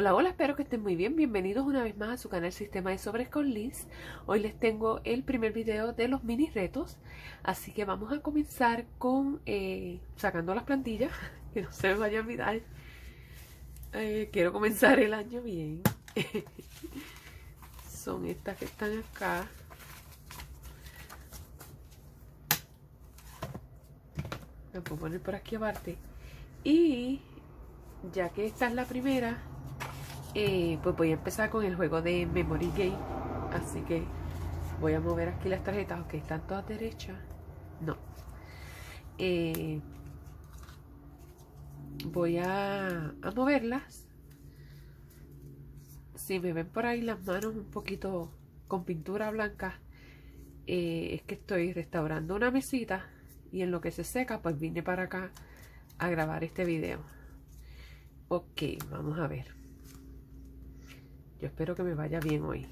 Hola, hola, espero que estén muy bien. Bienvenidos una vez más a su canal Sistema de Sobres con Liz. Hoy les tengo el primer video de los mini retos, así que vamos a comenzar con sacando las plantillas, que no se me vaya a olvidar. Quiero comenzar el año bien. Son estas que están acá. Me puedo poner por aquí aparte. Y ya que esta es la primera, pues voy a empezar con el juego de Memory Game. Así que voy a mover aquí las tarjetas. Ok, están todas derechas. No. Voy a moverlas. Si me ven por ahí las manos un poquito con pintura blanca, es que estoy restaurando una mesita y en lo que se seca, pues vine para acá a grabar este video. Ok, vamos a ver. Yo espero que me vaya bien hoy.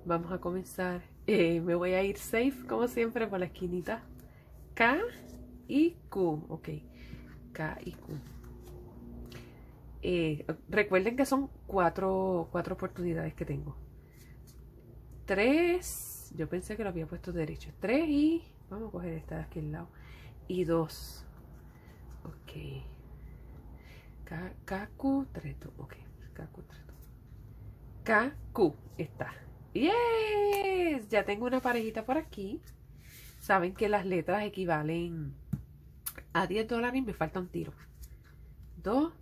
Vamos a comenzar. Me voy a ir safe, como siempre, por la esquinita. K y Q. Ok, K y Q. Recuerden que son cuatro oportunidades que tengo. 3. Yo pensé que lo había puesto derecho. 3 y... Vamos a coger esta de aquí al lado. Y 2. Ok. KQ 3. Ok. KQ 3. KQ está. ¡Yes! Ya tengo una parejita por aquí. Saben que las letras equivalen a $10 y me falta un tiro. 2.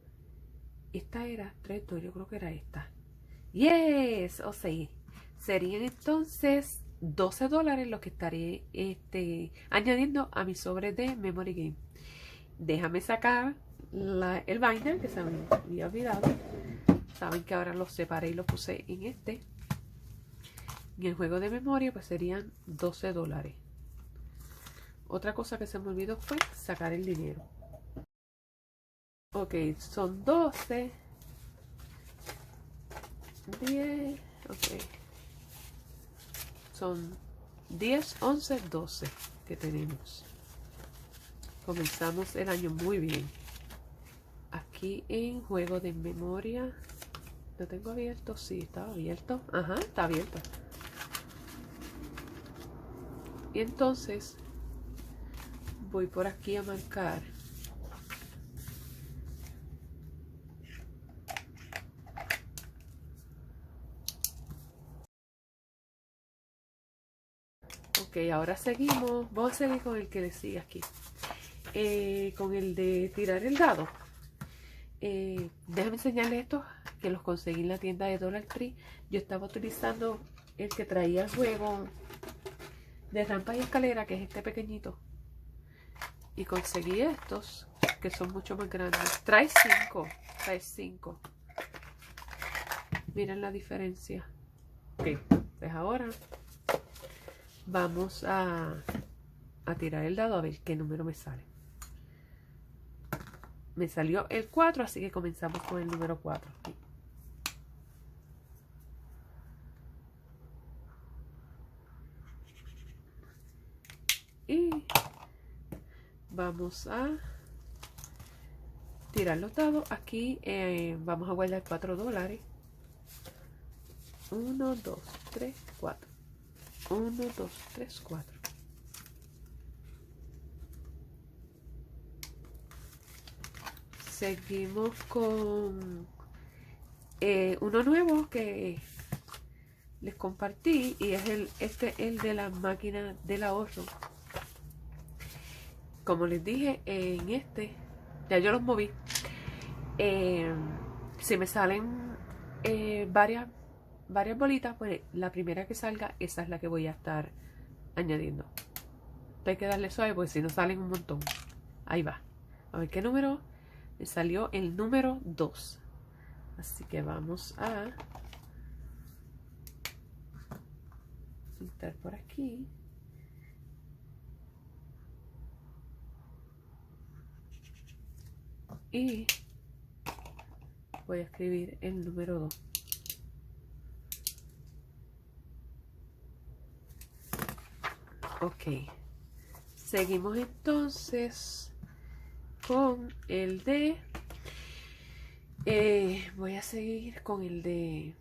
Esta era 3, 2. Yo creo que era esta. ¡Yes! O sea, serían entonces $12 lo que estaré añadiendo a mi sobre de Memory Game. Déjame sacar el binder que se me había olvidado. Saben que ahora los separé y los puse en este. En el juego de memoria pues serían $12. Otra cosa que se me olvidó fue sacar el dinero. Ok, son 12. 10. Ok. Son 10, 11, 12 que tenemos. Comenzamos el año muy bien. Aquí en juego de memoria. ¿Lo tengo abierto? Sí, está abierto. Ajá, está abierto. Y entonces voy por aquí a marcar. Ok, ahora seguimos. Vamos a seguir con el que le sigue aquí. Con el de tirar el dado. Déjame enseñarles estos que los conseguí en la tienda de Dollar Tree. Yo estaba utilizando el que traía el juego de rampa y escalera, que es este pequeñito. Y conseguí estos que son mucho más grandes. Trae 5. Trae 5. Miren la diferencia. Ok, pues ahora vamos a tirar el dado a ver qué número me sale. Me salió el 4, así que comenzamos con el número 4. Y vamos a tirar los dados. Aquí vamos a guardar $4. 1, 2, 3, 4. 1, 2, 3, 4. Seguimos con uno nuevo que les compartí y es el de la máquina del ahorro. Como les dije, en ya yo los moví. Si me salen varias bolitas, pues la primera que salga, esa es la que voy a estar añadiendo. Hay que darle suave porque si no salen un montón. Ahí va. A ver qué número. Me salió el número 2. Así que vamos a entrar por aquí. Y voy a escribir el número 2. Ok. Seguimos entonces con el de... voy a seguir con el de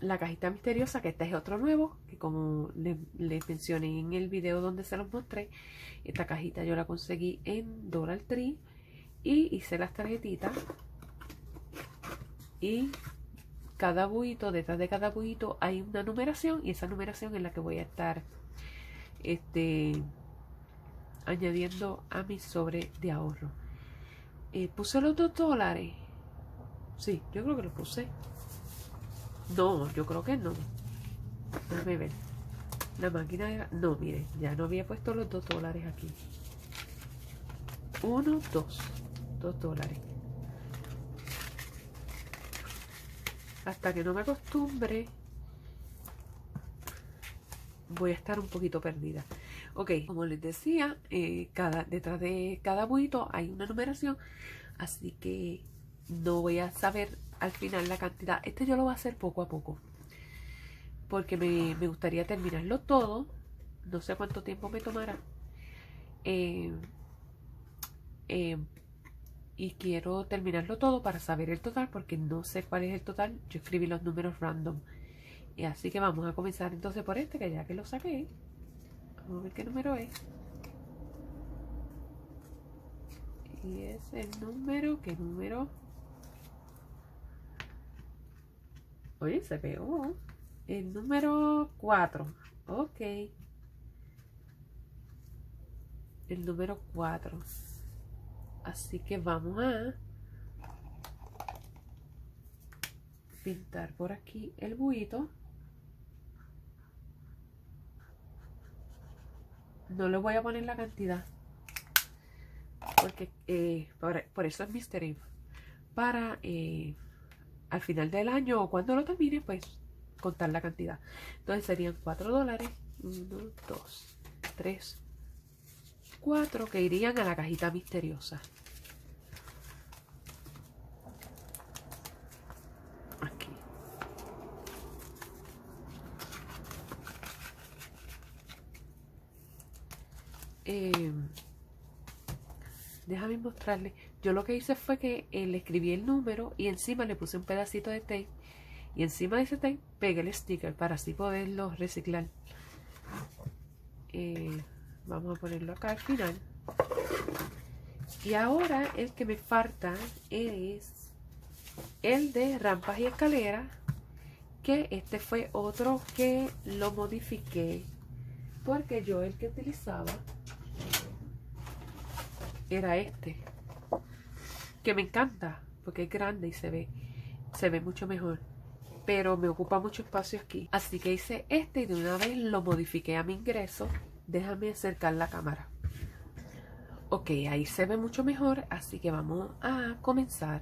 la cajita misteriosa, que este es otro nuevo, que como les mencioné en el video donde se los mostré, esta cajita yo la conseguí en Dollar Tree y hice las tarjetitas, y cada buito, detrás de cada buito hay una numeración, y esa numeración es la que voy a estar añadiendo a mi sobre de ahorro. Puse los $2. Sí, yo creo que los puse. No, yo creo que no. Déjame ver. La máquina era... No, miren, ya no había puesto los $2 aquí. 1, 2. $2. Hasta que no me acostumbre, voy a estar un poquito perdida. Ok, como les decía, detrás de cada buito hay una numeración, así que no voy a saber al final la cantidad. Yo lo voy a hacer poco a poco, porque me gustaría terminarlo todo. No sé cuánto tiempo me tomará. Y quiero terminarlo todo para saber el total, porque no sé cuál es el total. Yo escribí los números random. Y así que vamos a comenzar entonces por este, que ya que lo saqué. Vamos a ver qué número es. Y es el número... ¿Qué número? Oye, se pegó. El número 4. Ok. El número 4. Así que vamos a pintar por aquí el buito. No le voy a poner la cantidad, porque por eso es Mystery. Para al final del año o cuando lo termine, pues contar la cantidad. Entonces serían $4. 1, 2, 3, 4 que irían a la cajita misteriosa. Aquí. Déjame mostrarle. Yo lo que hice fue que le escribí el número y encima le puse un pedacito de tape, y encima de ese tape pegué el sticker para así poderlo reciclar. Vamos a ponerlo acá al final. Y ahora el que me falta es el de rampas y escaleras, que este fue otro que lo modifiqué, porque yo el que utilizaba era este, que me encanta porque es grande y se ve mucho mejor, pero me ocupa mucho espacio aquí, así que hice este y de una vez lo modifiqué a mi ingreso. Déjame acercar la cámara. Ok, ahí se ve mucho mejor, así que vamos a comenzar.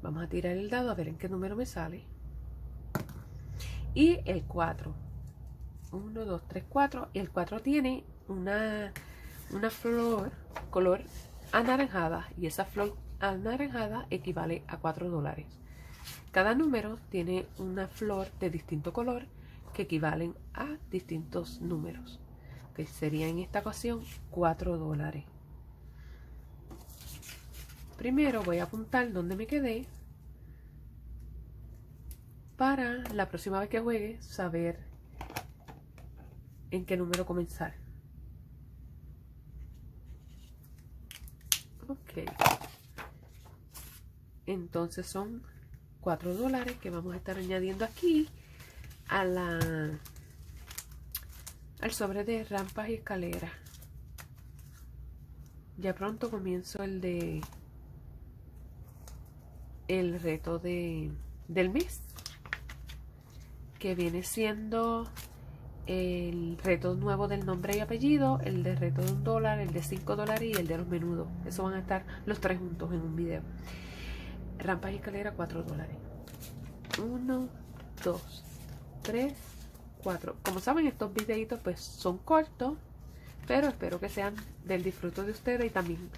Vamos a tirar el dado a ver en qué número me sale. Y el 4. 1, 2, 3, 4. Y el 4 tiene una flor color anaranjada, y esa flor anaranjada equivale a $4. Cada número tiene una flor de distinto color que equivalen a distintos números, que sería en esta ocasión $4. Primero voy a apuntar donde me quedé para la próxima vez que juegue saber en qué número comenzar. Ok, entonces son $4 que vamos a estar añadiendo aquí al sobre de rampas y escaleras. Ya pronto comienzo el reto del mes, que viene siendo el reto nuevo del nombre y apellido, el de reto de $1, el de $5 y el de los menudos. Eso van a estar los tres juntos en un video. Rampas y escaleras, $4. 1, 2, 3, 4. Como saben, estos videitos pues son cortos, pero espero que sean del disfrute de ustedes, y también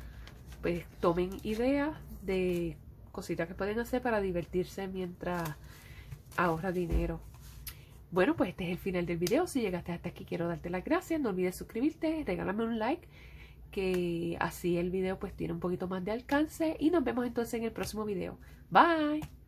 pues tomen ideas de cositas que pueden hacer para divertirse mientras ahorra dinero. Bueno, pues este es el final del video. Si llegaste hasta aquí, quiero darte las gracias. No olvides suscribirte, regálame un like, que así el video pues tiene un poquito más de alcance. Y nos vemos entonces en el próximo video. Bye.